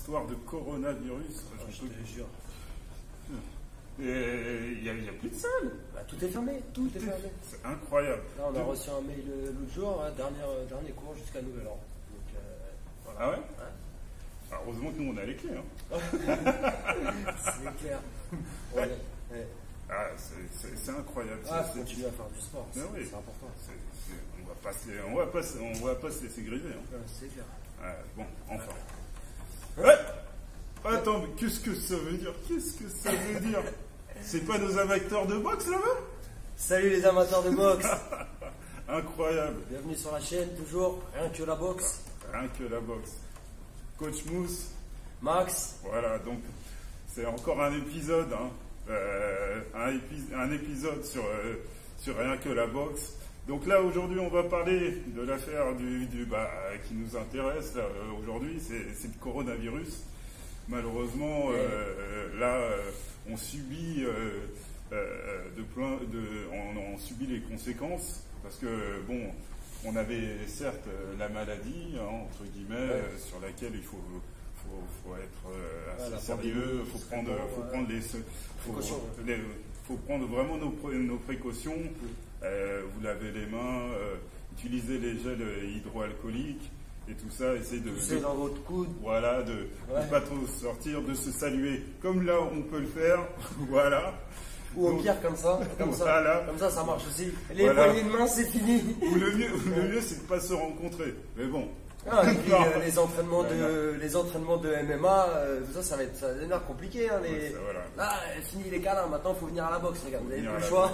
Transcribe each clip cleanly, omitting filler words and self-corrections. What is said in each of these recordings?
histoire de coronavirus. Je te jure. Et il n'y a plus de salle. Bah, tout est fermé. Tout est fermé. C'est incroyable. Là, on a reçu un mail l'autre jour, hein, dernier cours jusqu'à nouvel ordre. Donc, voilà. Ah ouais, Alors, heureusement que nous on a les clés. Hein. C'est clair. Ouais. Ah, c'est incroyable. Continuer à faire du sport, c'est important. On va pas se laisser griller. Hein. C'est clair. Bon, enfin. Ouais. Attends, mais qu'est-ce que ça veut dire? C'est pas nos amateurs de boxe là-bas? Salut les amateurs de boxe. Incroyable. Bienvenue sur la chaîne, toujours rien que la boxe. Rien que la boxe. Coach Mousse. Max. Voilà, donc c'est encore un épisode, hein. Un épisode sur rien que la boxe. Donc là aujourd'hui on va parler de l'affaire qui nous intéresse aujourd'hui, c'est le coronavirus. Malheureusement on subit on subit les conséquences parce que bon, on avait certes la maladie, hein, entre guillemets, sur laquelle il faut être assez sérieux, faut prendre vraiment nos précautions, vous lavez les mains, utiliser les gels hydroalcooliques et tout ça, essayer de tousser dans votre coude, voilà, de pas trop sortir, de se saluer comme là on peut le faire, voilà. Ou au pire comme ça, ça marche aussi. Les poignées de main, c'est fini. Ou le mieux c'est de pas se rencontrer, mais bon. Et puis les entraînements de MMA, ça va devenir compliqué. Hein, Là, fini les câlins, maintenant il faut venir à la boxe, les gars, vous n'avez plus le choix.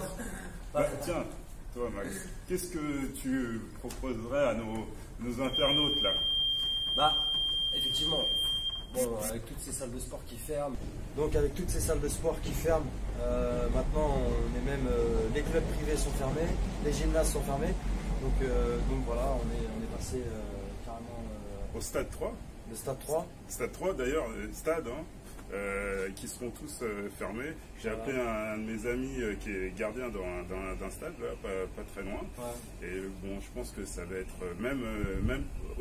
Tiens, toi Max, qu'est-ce que tu proposerais à nos internautes là? Effectivement, avec toutes ces salles de sport qui ferment, maintenant on est même, les clubs privés sont fermés, les gymnases sont fermés, donc voilà, on est passé carrément au stade 3. Le stade 3. Stade 3 d'ailleurs, stade, hein, qui seront tous fermés. J'ai appelé un de mes amis qui est gardien d'un stade, là, pas très loin. Ouais. Et bon, je pense que ça va être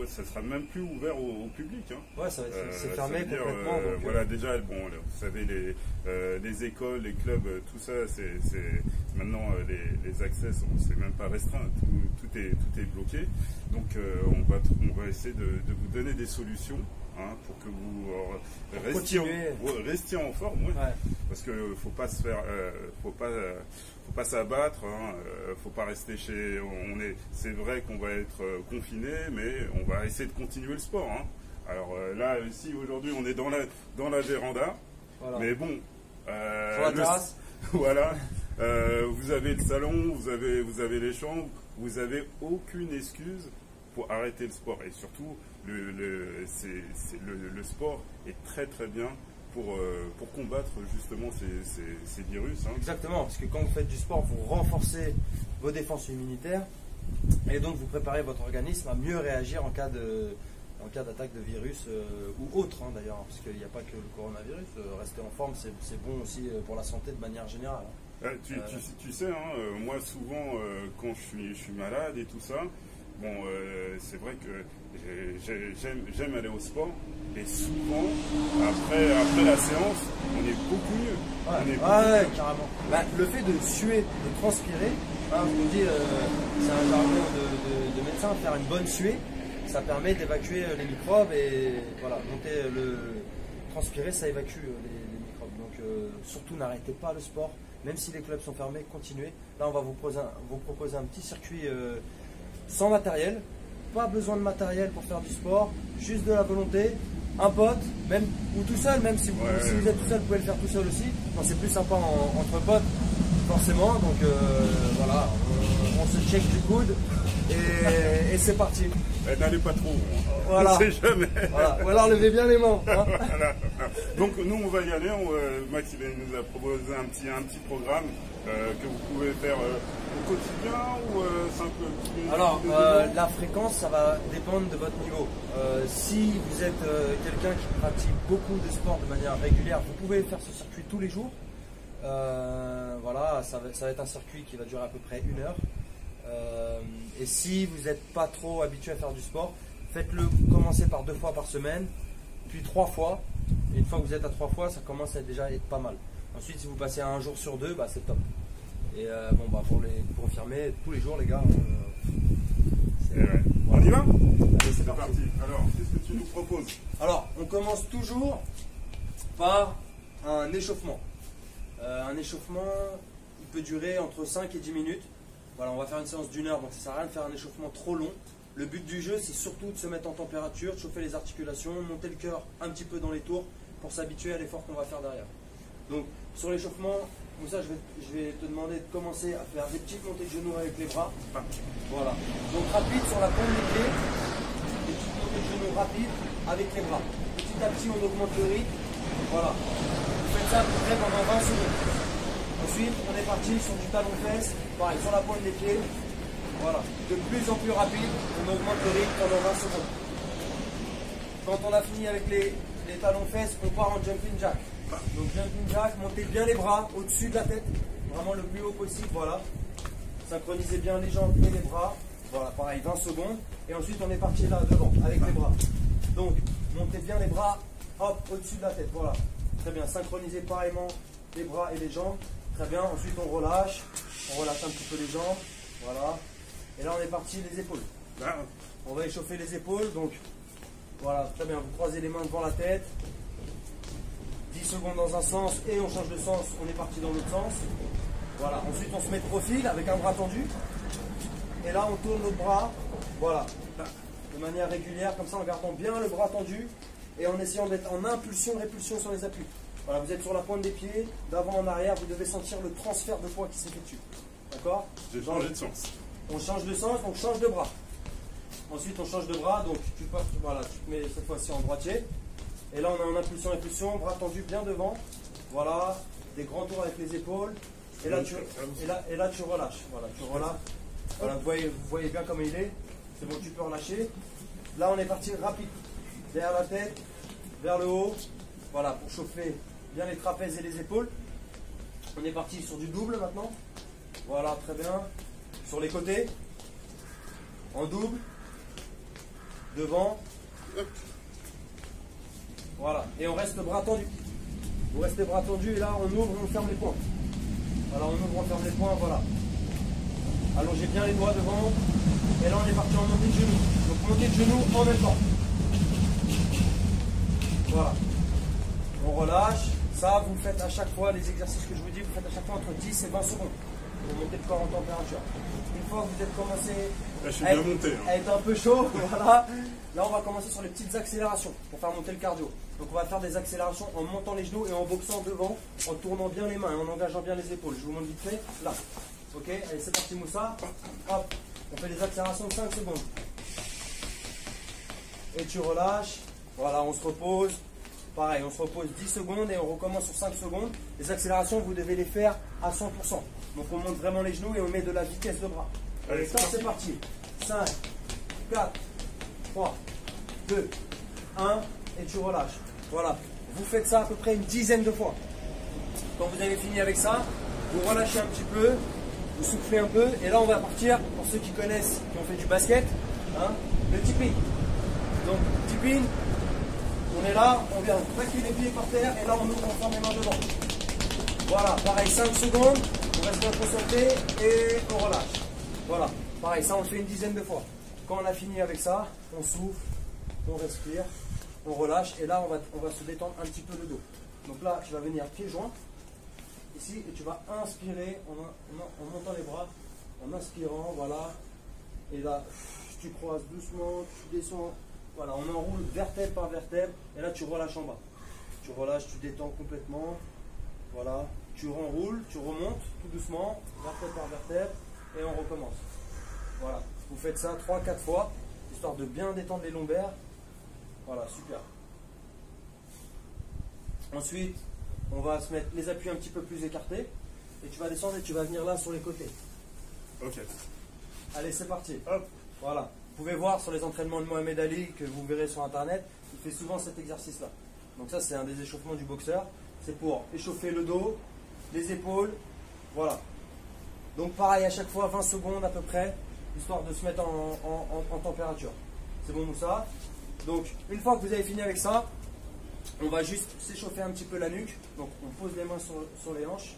ça sera même plus ouvert au public. Hein. Ouais, c'est fermé complètement. Voilà, déjà, bon, vous savez, les écoles, les clubs, tout ça, maintenant les accès, c'est même pas restreint, tout est bloqué. Donc, on va essayer de vous donner des solutions. Hein, pour que vous restiez en forme, parce que faut pas se faire, faut pas s'abattre, hein, faut pas rester c'est vrai qu'on va être confiné, mais on va essayer de continuer le sport. Hein. Alors là, ici aujourd'hui, on est dans la véranda, mais bon, sur la terrasse. Voilà, vous avez le salon, vous avez les chambres, vous avez aucune excuse pour arrêter le sport, et surtout le sport est très très bien pour combattre justement ces virus. Hein. Exactement, parce que quand vous faites du sport, vous renforcez vos défenses immunitaires et donc vous préparez votre organisme à mieux réagir en cas d'attaque de virus ou autre, hein, d'ailleurs, parce qu'il n'y a pas que le coronavirus. Rester en forme, c'est bon aussi pour la santé de manière générale. Tu sais, hein, moi souvent quand je suis malade et tout ça, bon, c'est vrai que j'aime aller au sport, et souvent, après la séance, on est beaucoup mieux. Carrément. Le fait de suer, de transpirer, hein, je vous dis, c'est un jargon de médecin, faire une bonne suée, ça permet d'évacuer les microbes et voilà, transpirer, ça évacue les microbes. Donc surtout n'arrêtez pas le sport, même si les clubs sont fermés, continuez. Là, on va vous proposer un petit circuit sans matériel. Pas besoin de matériel pour faire du sport, juste de la volonté, un pote, même ou tout seul, même si vous êtes tout seul, vous pouvez le faire tout seul aussi. Non, c'est plus sympa entre potes, forcément. Donc voilà, on se check du coude et c'est parti. N'allez pas trop, voilà. On ne sait jamais. Voilà. Ou alors levez bien les mains. Hein. Voilà. Donc nous on va y aller. Max nous a proposé un petit programme que vous pouvez faire au quotidien ou simple. Alors la fréquence, ça va dépendre de votre niveau. Si vous êtes quelqu'un qui pratique beaucoup de sport de manière régulière, vous pouvez faire ce circuit tous les jours. Voilà, ça va être un circuit qui va durer à peu près 1 heure. Et si vous n'êtes pas trop habitué à faire du sport, faites-le commencer par 2 fois par semaine. puis 3 fois. Et une fois que vous êtes à 3 fois, ça commence à déjà être pas mal. Ensuite, si vous passez à 1 jour sur 2, bah, c'est top. Et bon, bah, pour confirmer, tous les jours, les gars. Ouais. On y va? Allez, c'est parti. Alors, qu'est-ce que tu nous proposes? Alors, on commence toujours par un échauffement. Un échauffement, il peut durer entre 5 et 10 minutes. Voilà, on va faire une séance d'1 heure, donc ça ne sert à rien de faire un échauffement trop long. Le but du jeu, c'est surtout de se mettre en température, de chauffer les articulations, monter le cœur un petit peu dans les tours pour s'habituer à l'effort qu'on va faire derrière. Donc, sur l'échauffement, Moussa, je vais te demander de commencer à faire des petites montées de genoux avec les bras. Voilà. Donc, rapide sur la pointe des pieds. Des petites montées de genoux rapides avec les bras. Petit à petit, on augmente le rythme. Voilà. Vous faites ça à peu près pendant 20 secondes. Ensuite, on est parti sur du talon-fesse. Pareil, sur la pointe des pieds. Voilà. De plus en plus rapide, on augmente le rythme pendant 20 secondes. Quand on a fini avec les talons-fesses, on part en jumping jack. Donc jumping jack, montez bien les bras au-dessus de la tête, vraiment le plus haut possible, voilà. Synchronisez bien les jambes et les bras. Voilà, pareil, 20 secondes. Et ensuite, on est parti là, devant, avec les bras. Donc, montez bien les bras, hop, au-dessus de la tête, voilà. Très bien, synchronisez pareillement les bras et les jambes. Très bien, ensuite on relâche un petit peu les jambes, voilà. Et là, on est parti les épaules. On va échauffer les épaules, donc voilà, très bien, vous croisez les mains devant la tête. 10 secondes dans un sens et on change de sens, on est parti dans l'autre sens. Voilà, ensuite on se met de profil avec un bras tendu. Et là on tourne notre bras, voilà, de manière régulière, comme ça en gardant bien le bras tendu et en essayant d'être en impulsion-répulsion sur les appuis. Voilà, vous êtes sur la pointe des pieds, d'avant en arrière, vous devez sentir le transfert de poids qui s'effectue. D'accord? J'ai changé de sens. On change de sens, donc change de bras. Ensuite on change de bras, donc voilà, tu te mets cette fois-ci en droitier. Et là, on est en impulsion-répulsion, bras tendus bien devant. Voilà, des grands tours avec les épaules. Et là, tu relâches. Voilà, tu relâches. Voilà, vous voyez bien comment il est. C'est bon, tu peux relâcher. Là, on est parti rapide. Derrière la tête, vers le haut. Voilà, pour chauffer bien les trapèzes et les épaules. On est parti sur du double maintenant. Voilà, très bien. Sur les côtés. En double. Devant. Voilà, et on reste bras tendus. Vous restez bras tendus et là on ouvre et on ferme les poings. Voilà, on ouvre, on ferme les poings, voilà. Allongez bien les doigts devant. Et là on est parti en montée de genoux. Donc montée de genoux en même temps. Voilà. On relâche. Ça, vous le faites à chaque fois, les exercices que je vous dis, vous faites à chaque fois entre 10 et 20 secondes. Pour monter le corps en température. Une fois que vous êtes commencé à être un peu chaud, voilà. Là on va commencer sur les petites accélérations pour faire monter le cardio. Donc on va faire des accélérations en montant les genoux et en boxant devant, en tournant bien les mains et en engageant bien les épaules. Je vous montre vite fait, là. Ok, allez c'est parti Moussa. Hop, on fait des accélérations de 5 secondes. Et tu relâches. Voilà, on se repose. Pareil, on se repose 10 secondes et on recommence sur 5 secondes. Les accélérations, vous devez les faire à 100%. Donc on monte vraiment les genoux et on met de la vitesse de bras. Allez, c'est parti. 5, 4, 3, 2, 1 et tu relâches. Voilà, vous faites ça à peu près une dizaine de fois. Quand vous avez fini avec ça, vous relâchez un petit peu, vous soufflez un peu et là on va partir, pour ceux qui connaissent, qui ont fait du basket, hein, le tipping. Donc tipping, on est là, on vient plaquer les pieds par terre et là on ouvre, on ferme les mains devant. Voilà, pareil 5 secondes, on reste bien concentré et on relâche. Voilà, pareil, ça on le fait une dizaine de fois. Quand on a fini avec ça, on souffle, on respire, on relâche et là on va se détendre un petit peu le dos. Donc là tu vas venir pieds joints ici et tu vas inspirer en montant les bras, en inspirant, voilà. Et là tu croises doucement, tu descends, voilà, on enroule vertèbre par vertèbre et là tu relâches en bas. Tu relâches, tu détends complètement, voilà. Tu renroules, tu remontes tout doucement, vertèbre par vertèbre et on recommence. Voilà, vous faites ça 3-4 fois, histoire de bien détendre les lombaires. Voilà, super. Ensuite, on va se mettre les appuis un petit peu plus écartés. Et tu vas descendre et tu vas venir là sur les côtés. Ok. Allez, c'est parti. Hop. Voilà. Vous pouvez voir sur les entraînements de Mohamed Ali, que vous verrez sur internet, il fait souvent cet exercice-là. Donc ça, c'est un des échauffements du boxeur. C'est pour échauffer le dos, les épaules. Voilà. Donc pareil, à chaque fois, 20 secondes à peu près, histoire de se mettre en température. C'est bon Moussa? Donc, une fois que vous avez fini avec ça, On va juste s'échauffer un petit peu la nuque. Donc on pose les mains sur les hanches.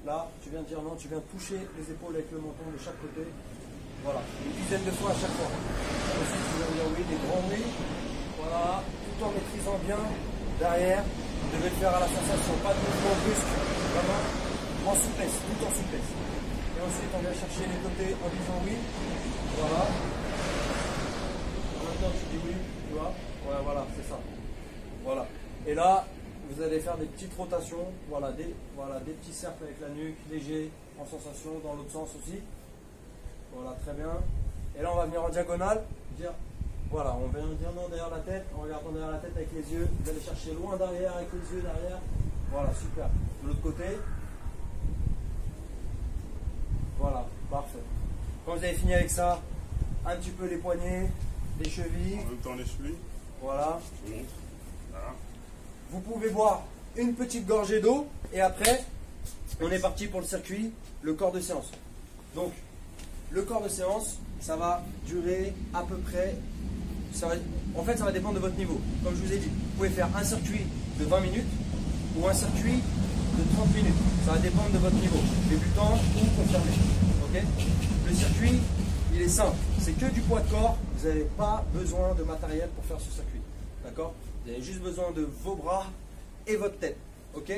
Là, tu viens de dire non, tu viens de toucher les épaules avec le menton de chaque côté. Voilà, une dizaine de fois à chaque fois. Ensuite, tu viens de dire oui, des grands oui. Voilà, tout en maîtrisant bien derrière. Vous devez le faire à la sensation, pas de mouvement brusque. Vraiment, en souplesse, tout en souplesse. Et ensuite, on vient chercher les côtés en disant oui. Voilà. Maintenant, tu dis oui, tu vois. Ouais, voilà, c'est ça. Voilà. Et là, vous allez faire des petites rotations, voilà, des petits cercles avec la nuque, légers, en sensation, dans l'autre sens aussi. Voilà, très bien. Et là, on va venir en diagonale, dire, voilà, on vient dire non derrière la tête, en regardant derrière la tête avec les yeux, vous allez chercher loin derrière avec les yeux derrière. Voilà, super. De l'autre côté. Voilà, parfait. Quand vous avez fini avec ça, un petit peu les poignets, les chevilles. En même temps les chevilles. Voilà. Je montre. Voilà. Vous pouvez boire une petite gorgée d'eau et après, on est parti pour le circuit, le corps de séance. Donc, le corps de séance, ça va durer à peu près, en fait, ça va dépendre de votre niveau. Comme je vous ai dit, vous pouvez faire un circuit de 20 minutes ou un circuit de 30 minutes. Ça va dépendre de votre niveau, débutant ou confirmé. Okay, le circuit, il est simple. C'est que du poids de corps. Vous n'avez pas besoin de matériel pour faire ce circuit. D'accord? Vous avez juste besoin de vos bras et votre tête. Ok?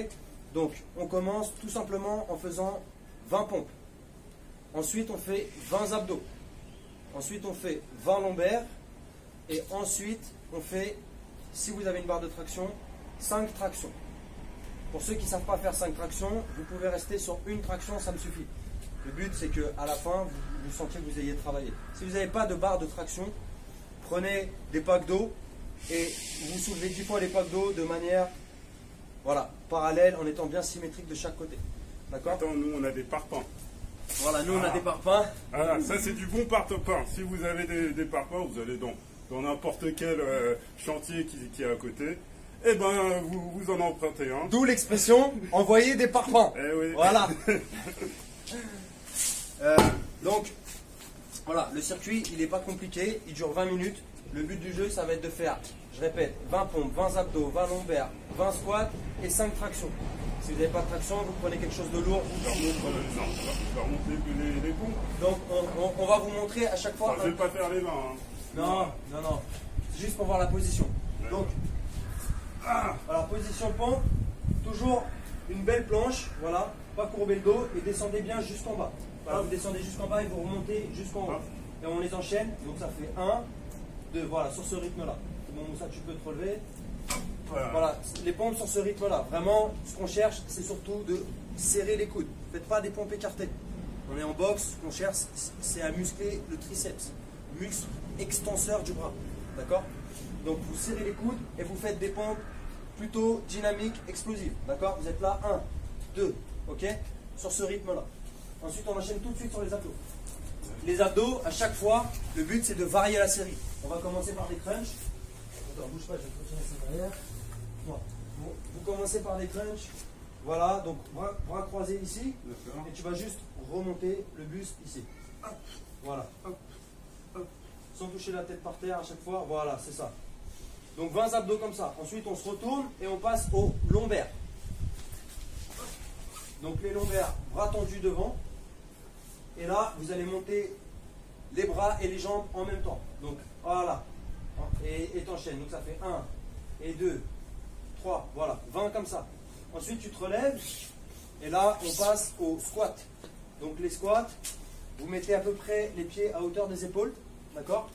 Donc, on commence tout simplement en faisant 20 pompes. Ensuite, on fait 20 abdos. Ensuite, on fait 20 lombaires. Et ensuite, on fait, si vous avez une barre de traction, 5 tractions. Pour ceux qui ne savent pas faire 5 tractions, vous pouvez rester sur une traction, ça me suffit. Le but, c'est qu'à la fin, vous sentiez que vous ayez travaillé. Si vous n'avez pas de barre de traction, prenez des packs d'eau et vous soulevez 10 fois les packs d'eau de manière parallèle en étant bien symétrique de chaque côté. D'accord? Attends, nous on a des parpaings. Voilà, nous on a des parpaings. Ah, ça c'est du bon parpaing. Si vous avez des parpaings, vous allez dans n'importe quel chantier qui est à côté. Eh ben, vous en empruntez un. D'où l'expression envoyer des parpaings. Eh oui. Voilà. Donc, voilà, le circuit, il n'est pas compliqué, il dure 20 minutes. Le but du jeu, ça va être de faire, je répète, 20 pompes, 20 abdos, 20 lombaires, 20 squats et 5 tractions. Si vous n'avez pas de traction, vous prenez quelque chose de lourd. Je vais remonter les pompes. Donc, on va vous montrer à chaque fois. Enfin, je ne vais pas faire les mains. Hein. Non. C'est juste pour voir la position. Donc, voilà, position pompe, toujours une belle planche, voilà, pas courber le dos et descendez bien jusqu'en bas. Voilà, vous descendez jusqu'en bas et vous remontez jusqu'en haut. Et on les enchaîne, donc ça fait 1, 2, voilà, sur ce rythme-là. Bon, ça tu peux te relever. Voilà, les pompes sur ce rythme-là. Vraiment, ce qu'on cherche, c'est surtout de serrer les coudes. Faites pas des pompes écartées. On est en boxe, ce qu'on cherche, c'est à muscler le triceps, muscle extenseur du bras. D'accord? Donc vous serrez les coudes et vous faites des pompes plutôt dynamiques, explosives. D'accord? Vous êtes là, 1, 2, ok? Sur ce rythme-là. Ensuite, on enchaîne tout de suite sur les abdos. Les abdos, à chaque fois, le but c'est de varier la série. On va commencer par des crunchs. Attends, bouge pas, je vais te retirer ça derrière. Bon, vous commencez par des crunchs. Voilà, donc bras croisés ici. Et tu vas juste remonter le buste ici. Voilà. Sans toucher la tête par terre à chaque fois. Voilà, c'est ça. Donc 20 abdos comme ça. Ensuite, on se retourne et on passe aux lombaires. Donc les lombaires, bras tendus devant. Et là, vous allez monter les bras et les jambes en même temps. Donc voilà. Et t'enchaînes. Donc ça fait 1 et 2, 3, voilà. 20 comme ça. Ensuite, tu te relèves. Et là, on passe au squat. Donc les squats, vous mettez à peu près les pieds à hauteur des épaules. D'accord?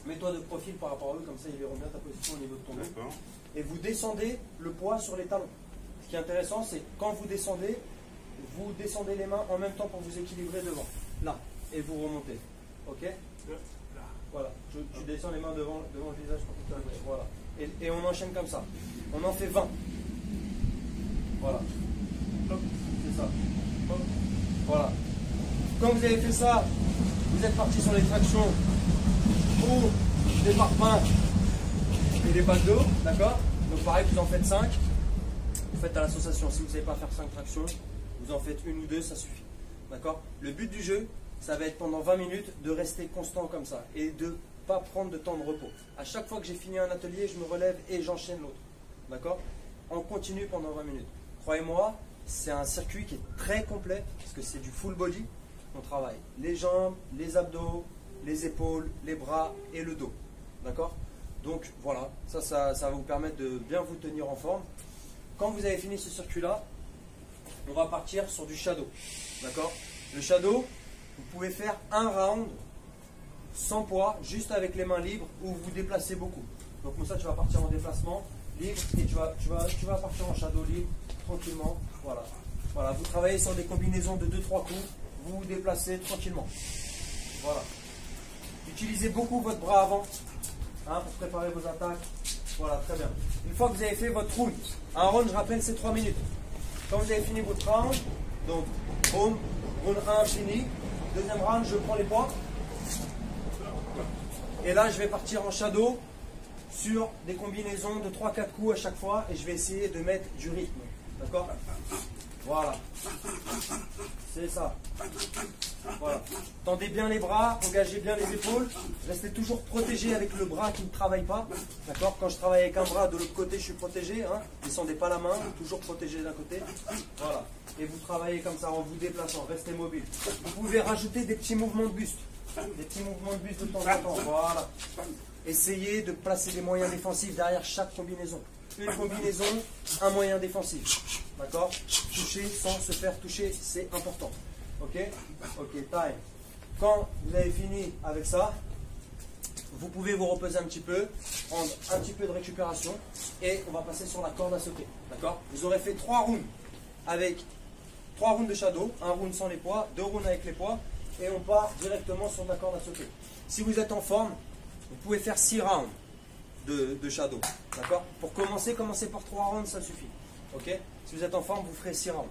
Mets-toi de profil par rapport à eux, comme ça ils verront bien ta position au niveau de ton dos. Et vous descendez le poids sur les talons. Ce qui est intéressant, c'est quand vous descendez les mains en même temps pour vous équilibrer devant. Là. Et vous remontez. Ok? Voilà. Tu descends les mains devant le visage pour que tu arrives. Voilà. Et on enchaîne comme ça. On en fait 20. Voilà. C'est ça. Voilà. Quand vous avez fait ça, vous êtes parti sur les tractions ou des parpaings et des packs d'eau. D'accord? Donc pareil, vous en faites 5. Vous faites à l'association. Si vous ne savez pas faire 5 tractions, vous en faites une ou deux, ça suffit. D'accord? Le but du jeu, ça va être pendant 20 minutes de rester constant comme ça et de ne pas prendre de temps de repos. À chaque fois que j'ai fini un atelier, je me relève et j'enchaîne l'autre. d'accord? En continu pendant 20 minutes. Croyez-moi, c'est un circuit qui est très complet, parce que c'est du full body. On travaille les jambes, les abdos, les épaules, les bras et le dos, d'accord? Donc voilà, ça va vous permettre de bien vous tenir en forme. Quand vous avez fini ce circuit-là, on va partir sur du shadow, d'accord? Le shadow, vous pouvez faire un round sans poids, juste avec les mains libres, ou vous déplacez beaucoup. Donc comme ça, tu vas partir en déplacement libre et tu vas partir en shadow libre, tranquillement. Voilà. Voilà, vous travaillez sur des combinaisons de 2-3 coups, vous vous déplacez tranquillement. Voilà. Utilisez beaucoup votre bras avant, hein, pour préparer vos attaques. Voilà, très bien. Une fois que vous avez fait votre round, un round, je rappelle, c'est 3 minutes. Quand vous avez fini votre round, donc, boum, round 1 fini. Deuxième round, je prends les poids. Et là, je vais partir en shadow sur des combinaisons de 3-4 coups à chaque fois. Et je vais essayer de mettre du rythme. D'accord? Voilà. C'est ça. Voilà. Tendez bien les bras, engagez bien les épaules. Restez toujours protégé avec le bras qui ne travaille pas. D'accord? Quand je travaille avec un bras, de l'autre côté, je suis protégé. Hein. Descendez pas la main, toujours protégé d'un côté. Voilà. Et vous travaillez comme ça en vous déplaçant. Restez mobile. Vous pouvez rajouter des petits mouvements de buste. Des petits mouvements de buste de temps en temps. Voilà. Essayez de placer des moyens défensifs derrière chaque combinaison. Une combinaison, un moyen défensif. D'accord? Toucher sans se faire toucher, c'est important. Ok? Ok, time. Quand vous avez fini avec ça, vous pouvez vous reposer un petit peu, prendre un petit peu de récupération et on va passer sur la corde à sauter. D'accord? Vous aurez fait 3 rounds avec 3 rounds de shadow, un round sans les poids, 2 rounds avec les poids et on part directement sur la corde à sauter. Si vous êtes en forme, vous pouvez faire 6 rounds de shadow. D'accord? Pour commencer par 3 rounds, ça suffit. Ok? Si vous êtes en forme, vous ferez 6 rounds.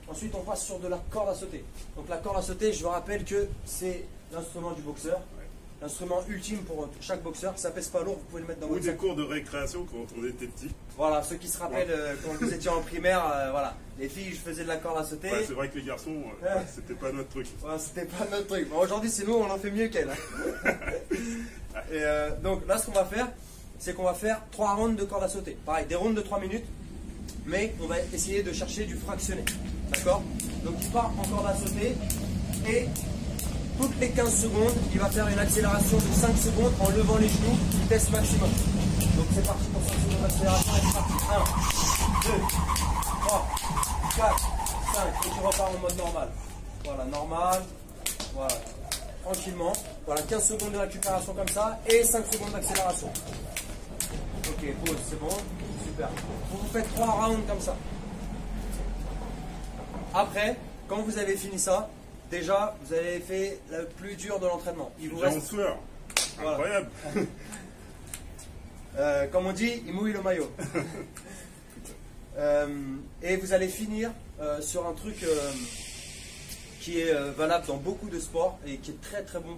Ensuite, on passe sur de la corde à sauter. Donc la corde à sauter, je vous rappelle que c'est l'instrument du boxeur. L'instrument ultime pour chaque boxeur. Ça pèse pas lourd, vous pouvez le mettre dans votre sac. Ou des cours de récréation quand on était petit. Voilà, ceux qui se rappellent quand vous étiez en primaire, voilà. Les filles, je faisais de la corde à sauter. Ouais, c'est vrai que les garçons, c'était pas notre truc. Ouais, c'était pas notre truc. Bon, aujourd'hui, c'est nous, on en fait mieux qu'elle. Et donc là, ce qu'on va faire, c'est qu'on va faire 3 rounds de corde à sauter. Pareil, des rounds de 3 minutes, mais on va essayer de chercher du fractionné. D'accord? Donc il part en corde à sauter et toutes les 15 secondes, il va faire une accélération de 5 secondes en levant les genoux, vitesse maximum. Donc c'est parti pour 5 secondes d'accélération, c'est parti. 1, 2, 3, 4, 5, et tu repars en mode normal. Voilà, normal, voilà, tranquillement. Voilà, 15 secondes de récupération comme ça et 5 secondes d'accélération. Ok, pause, c'est bon, super. Vous faites 3 rounds comme ça. Après, quand vous avez fini ça, déjà, vous avez fait le plus dur de l'entraînement. Il vous reste... en sueur. Incroyable. Comme on dit, il mouille le maillot. Et vous allez finir sur un truc qui est valable dans beaucoup de sports et qui est très très bon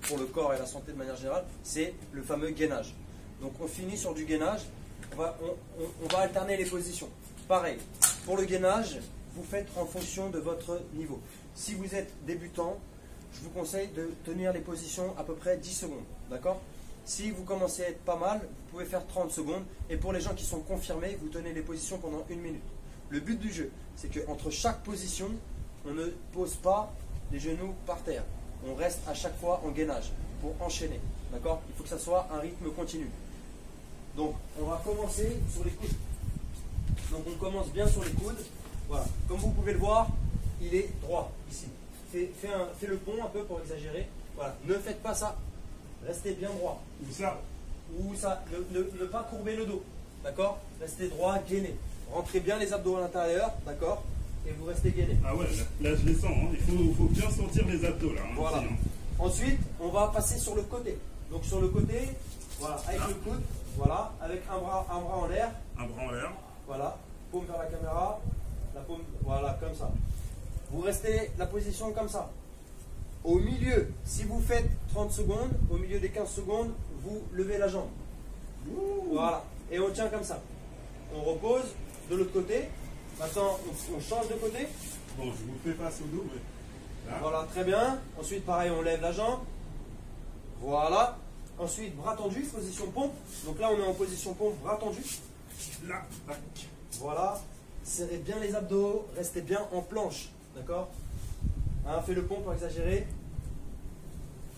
pour le corps et la santé de manière générale, c'est le fameux gainage. Donc on finit sur du gainage, on va alterner les positions. Pareil, pour le gainage, vous faites en fonction de votre niveau. Si vous êtes débutant, je vous conseille de tenir les positions à peu près 10 secondes. D'accord? Si vous commencez à être pas mal, vous pouvez faire 30 secondes. Et pour les gens qui sont confirmés, vous tenez les positions pendant 1 minute. Le but du jeu, c'est qu'entre chaque position, on ne pose pas les genoux par terre. On reste à chaque fois en gainage pour enchaîner. D'accord? Il faut que ça soit un rythme continu. Donc, on va commencer sur les coudes. Donc, on commence bien sur les coudes. Voilà. Comme vous pouvez le voir, il est droit ici. Fais le pont un peu pour exagérer. Voilà. Ne faites pas ça. Restez bien droit. Ou ça. Ou ça. Ne pas courber le dos. D'accord? Restez droit, gainé. Rentrez bien les abdos à l'intérieur. D'accord? Et vous restez gainé. Ah ouais, là je les sens. Hein. Il faut bien sentir les abdos là. Hein, voilà. aussi, hein. Ensuite, on va passer sur le côté. Donc sur le côté, voilà, avec le coude, voilà, avec un bras en l'air. Un bras en l'air. Voilà. Paume vers la caméra. La paume, voilà, comme ça. Vous restez la position comme ça. Au milieu, si vous faites 30 secondes, au milieu des 15 secondes, vous levez la jambe. Voilà. Et on tient comme ça. On repose de l'autre côté. Maintenant, on change de côté. Bon, je vous fais face au dos, mais... Là. Voilà, très bien. Ensuite, pareil, on lève la jambe. Voilà. Ensuite, bras tendus, position pompe. Donc là, on est en position pompe, bras tendus. Là, tac. Voilà. Serrez bien les abdos, restez bien en planche. D'accord? Hein, fais le pont pour exagérer.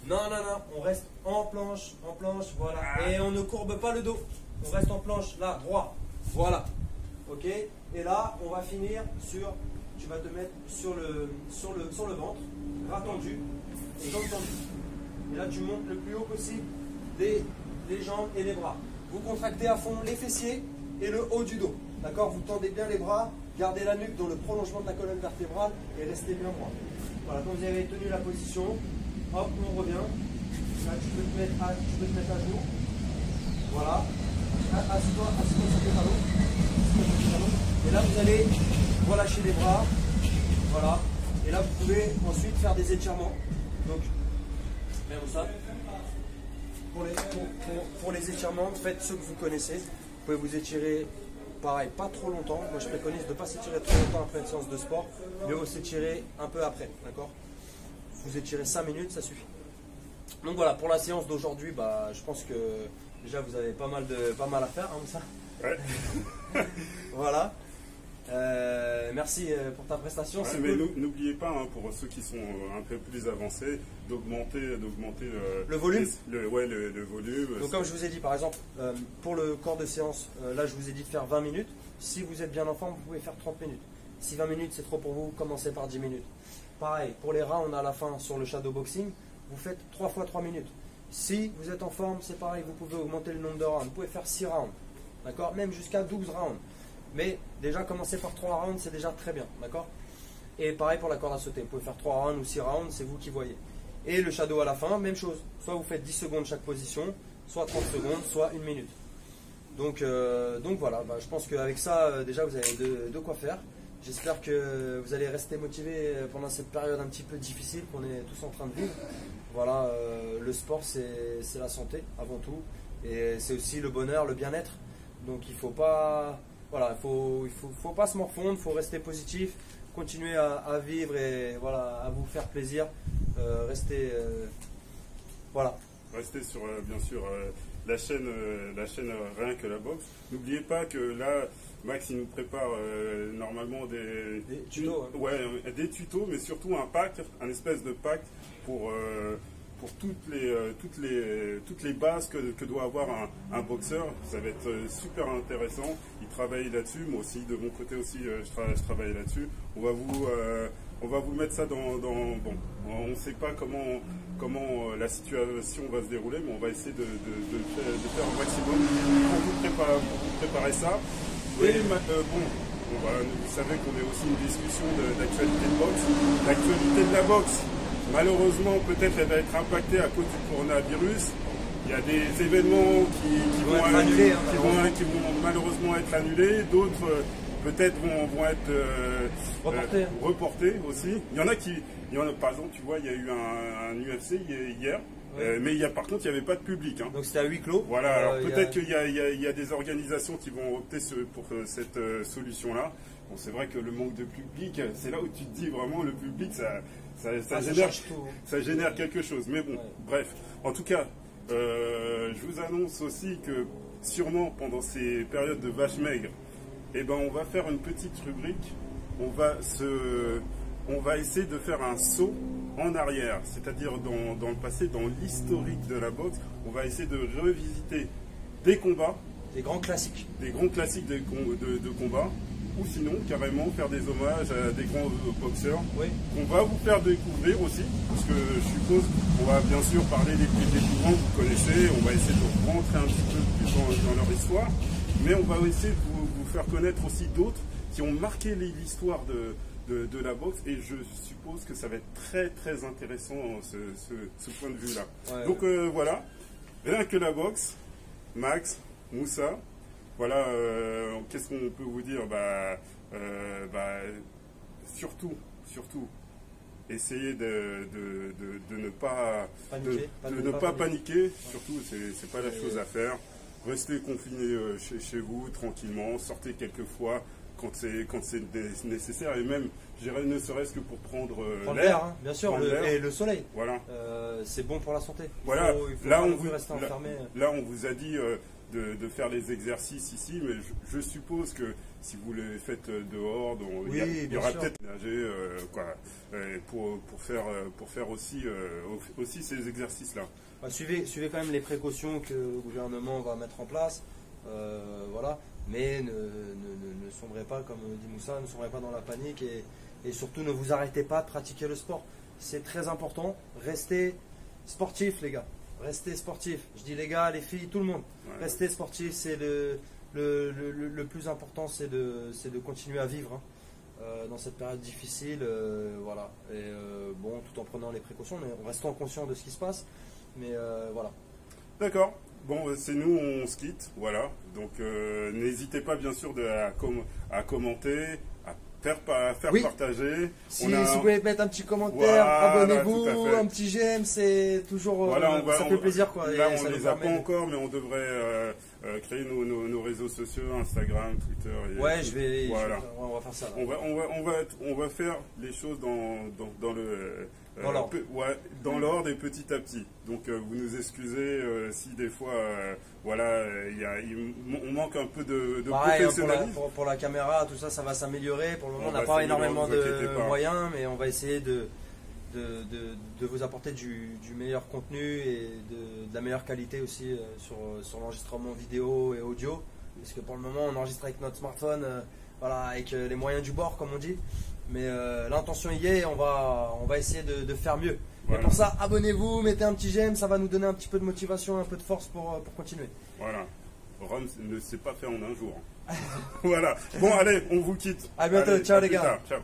Non, non, non, on reste en planche, voilà. Et on ne courbe pas le dos. On reste en planche, là, droit. Voilà. Ok? Et là, on va finir sur, tu vas te mettre sur le ventre, bras tendus et jambes tendues. Et là, tu montes le plus haut possible les jambes et les bras. Vous contractez à fond les fessiers et le haut du dos. D'accord? Vous tendez bien les bras, gardez la nuque dans le prolongement de la colonne vertébrale et restez bien droit. Voilà, quand vous avez tenu la position, hop, on revient. Là, tu peux te mettre à genoux. Voilà. Assis-toi sur tes talons. Et là, vous allez relâcher les bras. Voilà. Et là, vous pouvez ensuite faire des étirements. Donc, même ça. Pour les étirements, faites ceux que vous connaissez. Vous pouvez vous étirer, pareil, pas trop longtemps. Moi, je préconise de ne pas s'étirer trop longtemps après une séance de sport, mais aussi s'étirer un peu après. D'accord? Vous étirez 5 minutes, ça suffit. Donc voilà, pour la séance d'aujourd'hui, bah, je pense que déjà vous avez pas mal à faire, hein, ça. Ouais. Voilà. Merci pour ta prestation. Ouais, mais cool. N'oubliez pas, hein, pour ceux qui sont un peu plus avancés, d'augmenter le volume. Le volume. Donc comme je vous ai dit, par exemple, pour le corps de séance, là je vous ai dit de faire 20 minutes. Si vous êtes bien en forme, vous pouvez faire 30 minutes. Si 20 minutes c'est trop pour vous, commencez par 10 minutes. Pareil, pour les rounds à la fin sur le shadow boxing, vous faites 3 fois 3 minutes. Si vous êtes en forme, c'est pareil, vous pouvez augmenter le nombre de rounds. Vous pouvez faire 6 rounds, d'accord? Même jusqu'à 12 rounds. Mais déjà, commencer par 3 rounds, c'est déjà très bien, d'accord? Et pareil pour la corde à sauter. Vous pouvez faire 3 rounds ou 6 rounds, c'est vous qui voyez. Et le shadow à la fin, même chose. Soit vous faites 10 secondes chaque position, soit 30 secondes, soit 1 minute. Donc voilà, bah, je pense qu'avec ça, déjà, vous avez de quoi faire. J'espère que vous allez rester motivés pendant cette période un petit peu difficile qu'on est tous en train de vivre. Voilà, le sport c'est la santé avant tout et c'est aussi le bonheur, le bien-être. Donc il faut pas, voilà, faut pas se morfondre, il faut rester positif, continuer à vivre et voilà, à vous faire plaisir. Voilà. Restez sur bien sûr la chaîne Rien que la boxe. N'oubliez pas que là, Max il nous prépare normalement des tutos. Hein. Ouais, des tutos, mais surtout un espèce de pack pour toutes les bases que doit avoir un boxeur. Ça va être super intéressant. Il travaille là-dessus, moi aussi de mon côté aussi je travaille là-dessus. On va vous mettre ça bon, on ne sait pas comment la situation va se dérouler, mais on va essayer de faire un maximum pour vous préparer ça. Et bon, vous savez qu'on est aussi une discussion d'actualité de boxe. L'actualité de la boxe, malheureusement, peut-être elle va être impactée à cause du coronavirus. Il y a des événements qui vont malheureusement être annulés, d'autres peut-être vont être reportés aussi. Il y en a, par exemple, tu vois, il y a eu un UFC hier. Ouais. Mais par contre, il n'y avait pas de public. Hein. Donc c'était à huis clos. Voilà, alors peut-être qu'il y a des organisations qui vont opter pour cette solution-là. Bon, c'est vrai que le manque de public, c'est là où tu te dis vraiment le public, ça génère quelque chose. Mais bon, bref. En tout cas, je vous annonce aussi que sûrement pendant ces périodes de vaches maigres, eh ben, on va faire une petite rubrique. On va essayer de faire un saut en arrière, c'est-à-dire dans le passé, dans l'historique de la boxe. On va essayer de revisiter des combats. Des grands classiques. Des grands classiques de combats. Ou sinon, carrément, faire des hommages à des grands boxeurs. Oui. On va vous faire découvrir aussi, parce que je suppose qu'on va bien sûr parler des plus grands que vous connaissez. On va essayer de rentrer un petit peu plus dans leur histoire. Mais on va essayer de vous faire connaître aussi d'autres qui ont marqué l'histoire de la boxe, et je suppose que ça va être très très intéressant ce point de vue là. Ouais, donc voilà, Rien que la boxe, Max, Moussa, voilà, qu'est-ce qu'on peut vous dire, surtout essayez de ne pas paniquer, surtout c'est pas la chose à faire. Restez confinés chez vous tranquillement, sortez quelques fois quand c'est nécessaire, et même, je dirais, ne serait-ce que pour prendre l'air. Hein, bien sûr, et le soleil. Voilà. C'est bon pour la santé. Voilà. Là, on vous a dit de faire les exercices ici, mais je suppose que si vous les faites dehors, il y aura peut-être nager pour faire aussi ces exercices-là. Bah, suivez quand même les précautions que le gouvernement va mettre en place, voilà. Mais ne sombrez pas, comme dit Moussa, ne sombrez pas dans la panique et surtout ne vous arrêtez pas de pratiquer le sport. C'est très important. Restez sportifs, les gars. Restez sportifs. Je dis les gars, les filles, tout le monde. Ouais. Restez sportifs, c'est le plus important, c'est de continuer à vivre dans cette période difficile. Voilà. Et bon, tout en prenant les précautions, mais en restant conscient de ce qui se passe. Mais voilà. D'accord. Bon, c'est nous, on se quitte. Voilà. Donc, n'hésitez pas, bien sûr, à commenter, à faire partager. Si vous pouvez mettre un petit commentaire, abonnez-vous, un petit j'aime, c'est toujours. Ça fait plaisir, quoi. Là, on ne les a pas encore, mais on devrait créer nos réseaux sociaux, Instagram, Twitter. On va faire ça. On va faire les choses dans le. Dans l'ordre et petit à petit. Donc vous nous excusez si des fois on manque un peu de professionnalisme. Pour la caméra, tout ça, ça va s'améliorer. Pour le moment, on n'a pas énormément de moyens, mais on va essayer de vous apporter du meilleur contenu et de la meilleure qualité aussi sur l'enregistrement vidéo et audio. Parce que pour le moment, on enregistre avec notre smartphone, avec les moyens du bord, comme on dit. Mais l'intention y est, on va essayer de faire mieux. Voilà. Et pour ça, abonnez-vous, mettez un petit j'aime, ça va nous donner un petit peu de motivation, un peu de force pour continuer. Voilà. Rome ne s'est pas fait en un jour. Voilà. Bon, allez, on vous quitte. À bientôt. Ciao les gars. Ciao.